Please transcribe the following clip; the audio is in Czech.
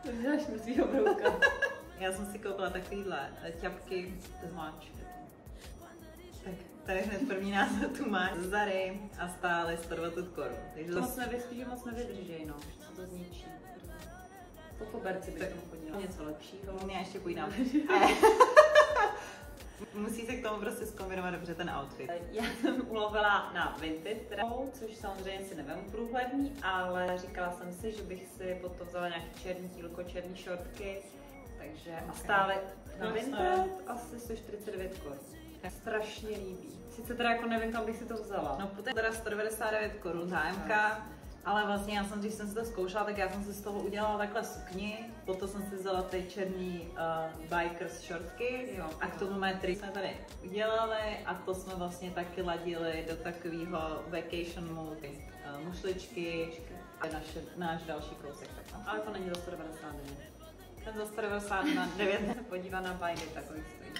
Děláš mi svýho brouka. Já jsem si koupila takovýhle ťapky z Máč. Tak tady hned první název tu máš z Zary a stály 120 korun. Takže Moc nevydržej, no, že se to zničí. Po koberci bych tomu chodila. Něco lepšího. Já ještě půjdám. Musí se k tomu prostě zkombinovat dobře ten outfit. Já jsem ulovila na Vinted, což samozřejmě si nevím průhledný, ale říkala jsem si, že bych si potom vzala nějaký černý tílko, černý šortky, takže a stále na Vinted asi 149 korun. Strašně líbí. Sice teda jako nevím, kam bych si to vzala. No potom teda 199 korun HMK, ale vlastně já jsem, když jsem si to zkoušela, tak já jsem si z toho udělala takhle sukni, potom jsem si vzala ty černý bikers šortky, jo, a k tomu metry jsme tady udělali a to jsme vlastně taky ladili do takového vacation mood, mušličky a náš další kousek. Tak, ale to není za 199. Ten za 199 se podívá na bajdy, takový stojí.